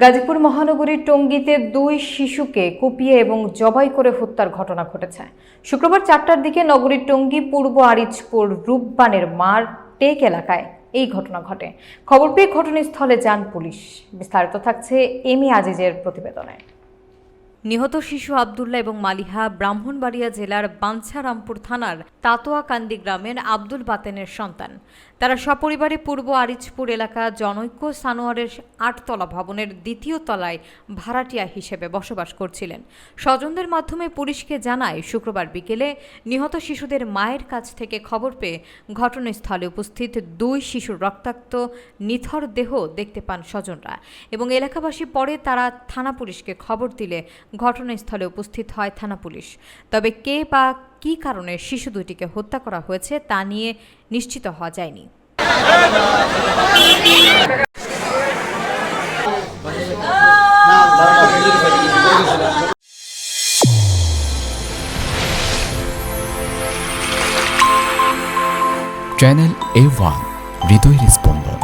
গাজীপুর মহানগরীর টঙ্গীতে 2 শিশুকে কুপিয়ে এবং জবাই করে হত্যার ঘটনা ঘটেছে। শুক্রবার 4টার দিকে নগরীর টঙ্গী পূর্ব আরিচপুর রূপবানের মার টেক এলাকায় এই ঘটনা ঘটে। খবর পেয়ে ঘটনাস্থলে যান পুলিশ। বিস্তারিত থাকছে এমি আজিজের প্রতিবেদনে। নিহত শিশু আব্দুল্লাহ এবং মালিহা ব্রাহ্মণবাড়িয়া জেলার বাঞ্ছারামপুর থানার তাতোয়াকান্দি গ্রামের আব্দুল বাতেনের সন্তান। তারা সপরিবারে পূর্ব আরিচপুর এলাকা জনৈক্য সানোয়ারের 8তলা ভবনের 2য় তলায় ভাড়াটিয়া হিসেবে বসবাস করছিলেন। স্বজনদের মাধ্যমে পুলিশকে জানায় শুক্রবার বিকেলে নিহত শিশুদের মায়ের কাছ থেকে খবর পেয়ে ঘটনাস্থলে উপস্থিত 2 শিশুর রক্তাক্ত নিথর দেহ দেখতে পান স্বজনরা এবং এলাকাবাসী পরে তারা থানা পুলিশকে খবর দিলে ঘটনাস্থলে উপস্থিত হয় থানা পুলিশ। তবে কে বা কী কারণে শিশু দুটিকে হত্যা করা হয়েছে তা নিয়ে নিশ্চিত হওয়া যায়নি। চ্যানেল A1 হৃদয়ের স্পন্দন।